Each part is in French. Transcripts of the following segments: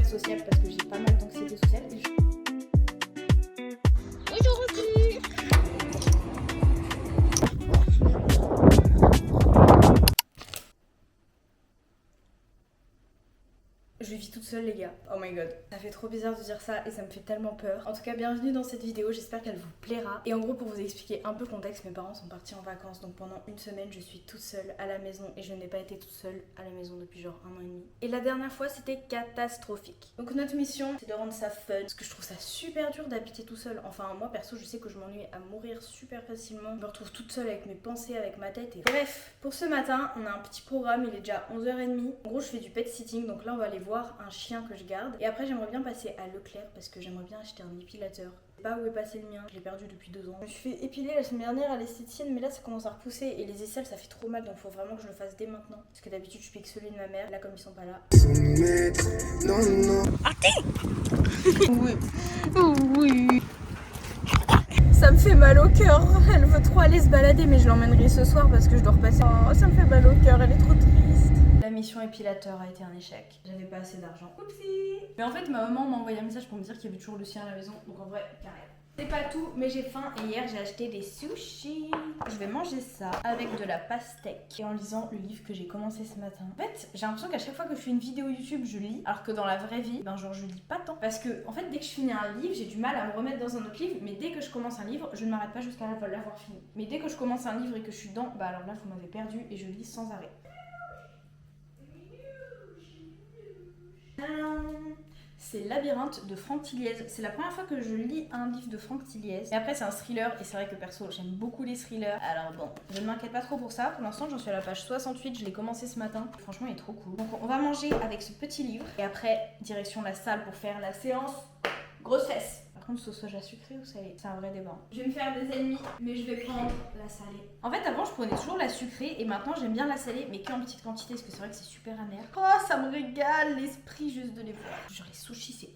sociable parce que j'ai pas mal d'anxiété sociale. Aujourd'hui, je vis toute seule les gars, oh my god. Ça fait trop bizarre de dire ça et ça me fait tellement peur. En tout cas bienvenue dans cette vidéo, j'espère qu'elle vous plaira. Et en gros pour vous expliquer un peu le contexte, mes parents sont partis en vacances. Donc pendant une semaine je suis toute seule à la maison. Et je n'ai pas été toute seule à la maison depuis genre 1 an et demi. Et la dernière fois c'était catastrophique. Donc notre mission c'est de rendre ça fun. Parce que je trouve ça super dur d'habiter tout seul. Enfin moi perso je sais que je m'ennuie à mourir super facilement. Je me retrouve toute seule avec mes pensées, avec ma tête et... Bref, pour ce matin on a un petit programme, il est déjà 11h30. En gros je fais du pet sitting, donc là on va aller voir un chien que je garde. Et après j'aimerais bien passer à Leclerc parce que j'aimerais bien acheter un épilateur. Je sais pas où est passé le mien, je l'ai perdu depuis 2 ans. Je me suis fait épiler la semaine dernière à l'esthéticienne, mais là ça commence à repousser et les aisselles ça fait trop mal, donc faut vraiment que je le fasse dès maintenant. Parce que d'habitude je pique celui de ma mère, là comme ils sont pas là. Oui. Ça me fait mal au cœur. Elle veut trop aller se balader, mais je l'emmènerai ce soir parce que je dois repasser. Oh, ça me fait mal au cœur, elle est trop triste. La mission épilateur a été un échec. J'avais pas assez d'argent. Oupsie. Mais en fait, ma maman m'a envoyé un message pour me dire qu'il y avait toujours le sien à la maison. Donc en vrai, carré. C'est pas tout, mais j'ai faim et hier j'ai acheté des sushis. Je vais manger ça avec de la pastèque et en lisant le livre que j'ai commencé ce matin. En fait, j'ai l'impression qu'à chaque fois que je fais une vidéo YouTube, je lis, alors que dans la vraie vie, ben genre je lis pas tant. Parce que en fait, dès que je finis un livre, j'ai du mal à me remettre dans un autre livre, mais dès que je commence un livre, je ne m'arrête pas jusqu'à l'avoir fini. Mais dès que je commence un livre et que je suis dedans, bah alors là, vous m'avez perdu et je lis sans arrêt. C'est Labyrinthe de Franck Tilliez. C'est la première fois que je lis un livre de Franck Tilliez. Et après c'est un thriller et c'est vrai que perso j'aime beaucoup les thrillers. Alors bon, je ne m'inquiète pas trop pour ça. Pour l'instant j'en suis à la page 68, je l'ai commencé ce matin. Franchement il est trop cool. Donc on va manger avec ce petit livre. Et après direction la salle pour faire la séance grossesse. Par contre ce soja sucré ou salé, c'est un vrai débat. Je vais me faire des ennemis, mais je vais prendre la salée. En fait avant je prenais toujours la sucrée et maintenant j'aime bien la salée, mais qu'en petite quantité parce que c'est vrai que c'est super amer. Oh ça me régale l'esprit juste de les voir. Genre les sushis c'est...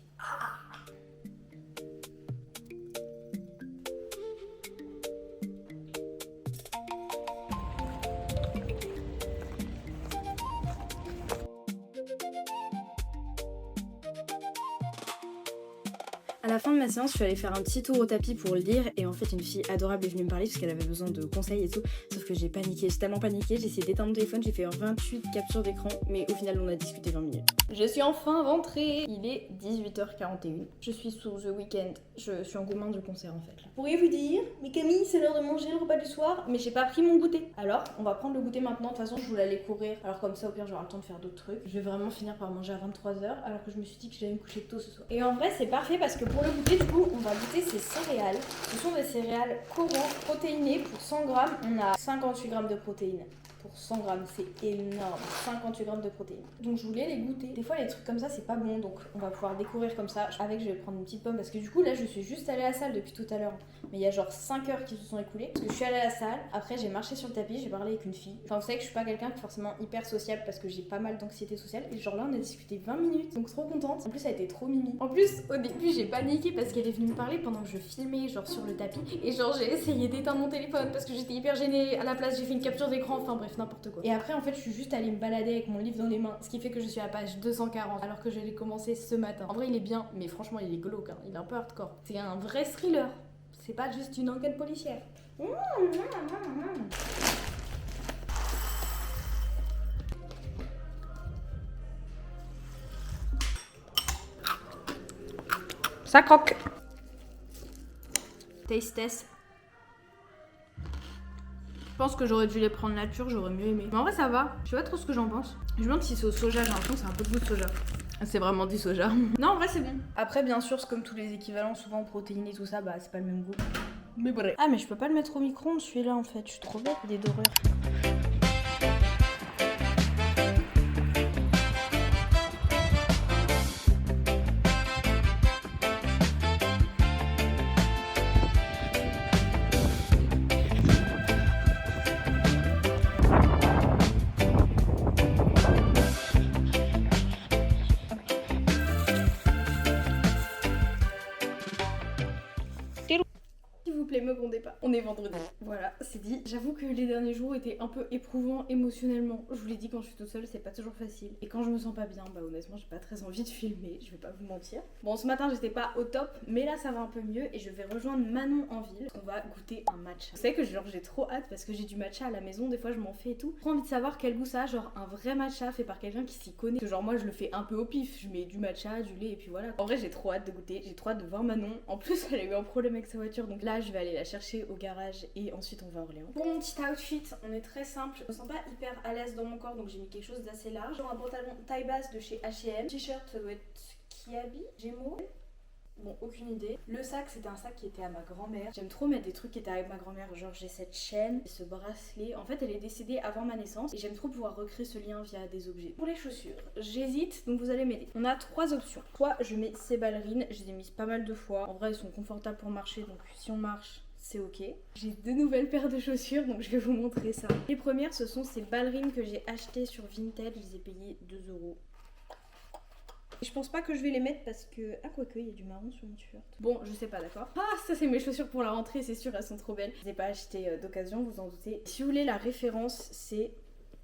À la fin de ma séance, je suis allée faire un petit tour au tapis pour lire et en fait une fille adorable est venue me parler parce qu'elle avait besoin de conseils et tout. Sauf que j'ai paniqué, j'ai tellement paniqué, j'ai essayé d'éteindre mon téléphone, j'ai fait 28 captures d'écran mais au final on a discuté 20 minutes. Je suis enfin rentrée, il est 18h41. Je suis sous The Weeknd, je suis en gourmand du concert en fait là. Pourriez-vous dire, mais Camille c'est l'heure de manger le repas du soir, mais j'ai pas pris mon goûter. Alors on va prendre le goûter maintenant, de toute façon je voulais aller courir, alors comme ça au pire j'aurai le temps de faire d'autres trucs. Je vais vraiment finir par manger à 23h alors que je me suis dit que j'allais me coucher tôt ce soir. Et en vrai c'est parfait parce que pour le goûter du coup on va goûter ces céréales. Ce sont des céréales Coro protéinées. Pour 100 grammes on a 58 grammes de protéines. Pour 100 grammes, c'est énorme, 58 grammes de protéines. Donc je voulais les goûter. Des fois les trucs comme ça c'est pas bon, donc on va pouvoir découvrir comme ça. Avec je vais prendre une petite pomme parce que du coup là je suis juste allée à la salle depuis tout à l'heure. Mais il y a genre 5 heures qui se sont écoulées. Parce que je suis allée à la salle, après j'ai marché sur le tapis, j'ai parlé avec une fille. Enfin vous savez que je suis pas quelqu'un qui est forcément hyper sociable parce que j'ai pas mal d'anxiété sociale. Et genre là on a discuté 20 minutes, donc trop contente. En plus elle était trop mimi. En plus au début j'ai paniqué parce qu'elle est venue me parler pendant que je filmais genre sur le tapis. Et genre j'ai essayé d'éteindre mon téléphone parce que j'étais hyper gênée. À la place j'ai fait une capture d'écran, enfin bref n'importe quoi. Et après en fait je suis juste allée me balader avec mon livre dans les mains, ce qui fait que je suis à la page 240 alors que je l'ai commencé ce matin. En vrai il est bien, mais franchement il est glauque, hein. Il est un peu hardcore. C'est un vrai thriller, c'est pas juste une enquête policière. Ça croque. Taste test. Je pense que j'aurais dû les prendre nature, j'aurais mieux aimé. Mais en vrai ça va, je sais pas trop ce que j'en pense. Je me demande si c'est au soja, j'ai l'impression que c'est un peu de goût de soja. C'est vraiment du soja. Non en vrai c'est bon. Après bien sûr c'est comme tous les équivalents souvent protéinés et tout ça, bah c'est pas le même goût. Mais bref. Ah mais je peux pas le mettre au micro-ondes celui-là en fait, je suis trop bête, des dorures. me grondez pas. On est vendredi. Voilà, c'est dit. J'avoue que les derniers jours étaient un peu éprouvants émotionnellement. Je vous l'ai dit, quand je suis toute seule, c'est pas toujours facile. Et quand je me sens pas bien, bah honnêtement, j'ai pas très envie de filmer, je vais pas vous mentir. Bon, ce matin, j'étais pas au top, mais là, ça va un peu mieux et je vais rejoindre Manon en ville. On va goûter un matcha. Vous savez que genre j'ai trop hâte parce que j'ai du matcha à la maison, des fois je m'en fais et tout. J'ai trop envie de savoir quel goût ça a, genre un vrai matcha fait par quelqu'un qui s'y connaît. Parce que genre moi je le fais un peu au pif, je mets du matcha, du lait et puis voilà. En vrai j'ai trop hâte de goûter, j'ai trop hâte de voir Manon. En plus elle a eu un problème avec sa voiture, donc là je vais aller la chercher au garage et ensuite on va à Orléans. Pour mon petit outfit, on est très simple. Je me sens pas hyper à l'aise dans mon corps, donc j'ai mis quelque chose d'assez large. Genre un pantalon taille basse de chez H&M. T-shirt, ça doit être Kiabi, Gémeaux. Bon, aucune idée. Le sac, c'était un sac qui était à ma grand-mère. J'aime trop mettre des trucs qui étaient avec ma grand-mère. Genre, j'ai cette chaîne, ce bracelet. En fait, elle est décédée avant ma naissance et j'aime trop pouvoir recréer ce lien via des objets. Pour les chaussures, j'hésite, donc vous allez m'aider. On a 3 options. Soit je mets ces ballerines, je les ai mises pas mal de fois. En vrai, elles sont confortables pour marcher, donc si on marche, c'est ok. J'ai 2 nouvelles paires de chaussures, donc je vais vous montrer ça. Les premières, ce sont ces ballerines que j'ai achetées sur Vinted. Je les ai payées 2 €. Je pense pas que je vais les mettre parce que... Ah, quoique, il y a du marron sur mon t-shirt. Bon, je sais pas, d'accord. Ah, ça c'est mes chaussures pour la rentrée, c'est sûr, elles sont trop belles. Je les ai pas achetées d'occasion, vous en doutez. Si vous voulez, la référence, c'est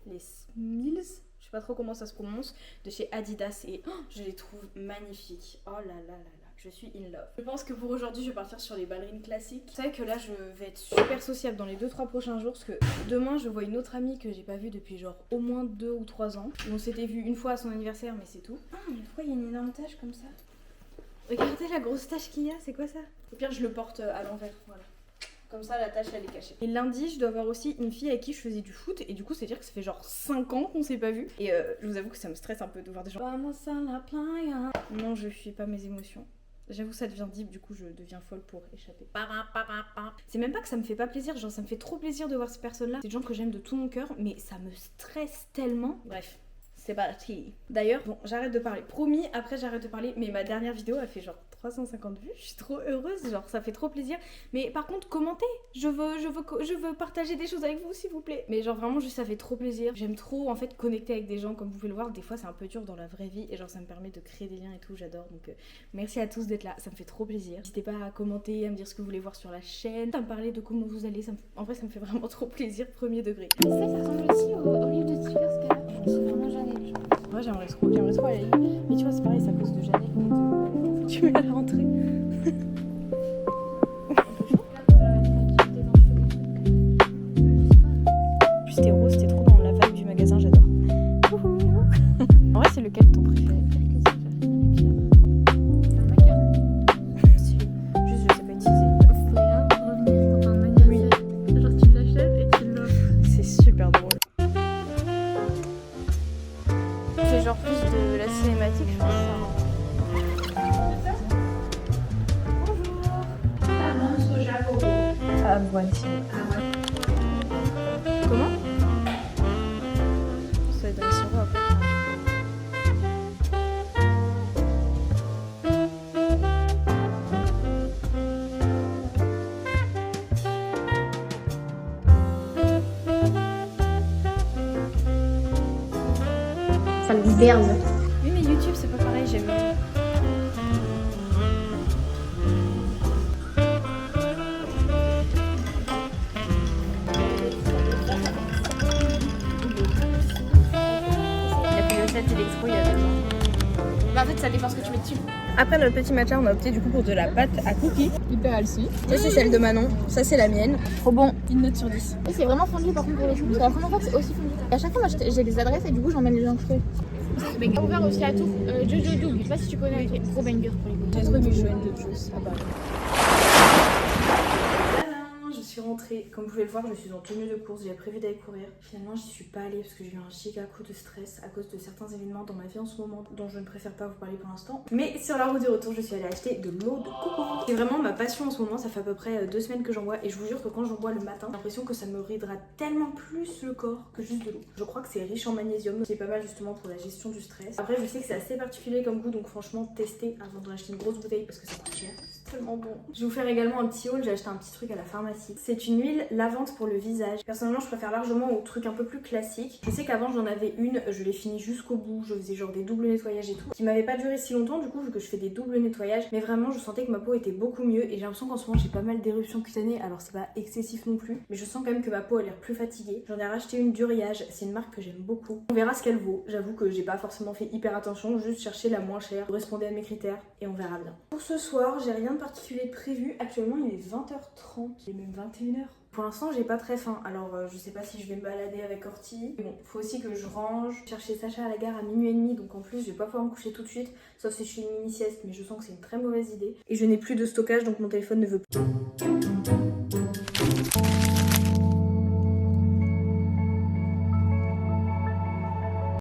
les Smills. Je sais pas trop comment ça se prononce. De chez Adidas. Et je les trouve magnifiques. Oh là là là là. Je suis in love. Je pense que pour aujourd'hui, je vais partir sur les ballerines classiques. Vous savez que là, je vais être super sociable dans les 2-3 prochains jours parce que demain, je vois une autre amie que j'ai pas vue depuis genre au moins 2 ou 3 ans. On s'était vu une fois à son anniversaire, mais c'est tout. Ah, mais pourquoi il y a une énorme tache comme ça? Regardez la grosse tache qu'il y a, c'est quoi ça? Au pire, je le porte à l'envers, voilà. Comme ça, la tache, elle est cachée. Et lundi, je dois avoir aussi une fille avec qui je faisais du foot. Et du coup, c'est-à-dire que ça fait genre 5 ans qu'on s'est pas vu. Et je vous avoue que ça me stresse un peu de voir des gens. Vamos à la playa. Non, je fuis pas mes émotions. J'avoue, ça devient deep, du coup je deviens folle pour échapper. C'est même pas que ça me fait pas plaisir, genre ça me fait trop plaisir de voir ces personnes-là. C'est des gens que j'aime de tout mon cœur, mais ça me stresse tellement. Bref, c'est parti. D'ailleurs, bon, j'arrête de parler. Promis, après j'arrête de parler, mais ma dernière vidéo a fait genre 350 vues. Je suis trop heureuse, genre ça fait trop plaisir. Mais par contre, commentez. Je veux partager des choses avec vous, s'il vous plaît. Mais genre vraiment, juste ça fait trop plaisir. J'aime trop en fait connecter avec des gens, comme vous pouvez le voir. Des fois, c'est un peu dur dans la vraie vie et genre ça me permet de créer des liens et tout. J'adore. Donc merci à tous d'être là. Ça me fait trop plaisir. N'hésitez pas à commenter, à me dire ce que vous voulez voir sur la chaîne, à me parler de comment vous allez. En vrai, ça me fait vraiment trop plaisir, premier degré. Ça ressemble aussi au livre de Tigger ce qu'elle a. C'est vraiment Janelle. Moi, j'aimerais trop aller. Mais tu vois, c'est pareil, c'est à cause de Janelle que tu mets à la rentrée. Puis c'était rose, c'était trop dans la vibe du magasin, j'adore. En vrai, c'est lequel ton préféré? Juste, je sais pas utiliser. Faut grave revenir quand un magasin. Genre tu l'achètes et tu l'offres. C'est super drôle. C'est genre plus de la cinématique, je pense. Ah, voici. Comment? Ça va être dans le sirop après. Ça me berze. Oui, mais YouTube, c'est pas pareil, j'aime. Électro il y a 2 ans. Bah en fait ça dépend ce que tu mets dessus. Après notre petit matcha, on a opté du coup pour de la pâte à cookies. Hyper healthy. Ça c'est celle de Manon, ça c'est la mienne. Trop bon, une note sur 10. Et c'est vraiment fondu par contre pour les choses. C'est la première fois que c'est aussi fondu. Et à chaque fois moi j'ai des adresses et du coup j'emmène les gens trouver. On a ouvert aussi à Tours. Jojo Doug, je sais pas si tu connais, gros banger pour les goûts. J'ai trouvé mes joints de juice. Ah bah. Je suis rentrée, comme vous pouvez le voir, je suis en tenue de course, j'avais prévu d'aller courir. Finalement, j'y suis pas allée parce que j'ai eu un giga coup de stress à cause de certains événements dans ma vie en ce moment dont je ne préfère pas vous parler pour l'instant. Mais sur la route du retour, je suis allée acheter de l'eau de coco. C'est vraiment ma passion en ce moment, ça fait à peu près 2 semaines que j'en bois et je vous jure que quand j'en bois le matin, j'ai l'impression que ça me réhydrate tellement plus le corps que juste de l'eau. Je crois que c'est riche en magnésium, qui est pas mal justement pour la gestion du stress. Après, je sais que c'est assez particulier comme goût, donc franchement, testez avant d'en acheter une grosse bouteille parce que ça coûte cher. Tellement bon. Je vais vous faire également un petit haul, j'ai acheté un petit truc à la pharmacie. C'est une huile lavante pour le visage. Personnellement je préfère largement aux trucs un peu plus classiques. Je sais qu'avant j'en avais une, je l'ai finie jusqu'au bout, je faisais genre des doubles nettoyages et tout, qui m'avait pas duré si longtemps du coup vu que je fais des doubles nettoyages. Mais vraiment je sentais que ma peau était beaucoup mieux et j'ai l'impression qu'en ce moment j'ai pas mal d'éruptions cutanées, alors c'est pas excessif non plus. Mais je sens quand même que ma peau a l'air plus fatiguée. J'en ai racheté une d'Uriage, c'est une marque que j'aime beaucoup. On verra ce qu'elle vaut. J'avoue que j'ai pas forcément fait hyper attention, juste chercher la moins chère, correspondait à mes critères et on verra bien. Pour ce soir, j'ai rien de particulier de prévu. Actuellement, il est 20h30, il est même 21h. Pour l'instant, j'ai pas très faim, alors je sais pas si je vais me balader avec Orti. Mais bon, faut aussi que je range. Chercher Sacha à la gare à minuit et demi, donc en plus, je vais pas pouvoir me coucher tout de suite, sauf si je fais une mini-sieste, mais je sens que c'est une très mauvaise idée. Et je n'ai plus de stockage, donc mon téléphone ne veut plus.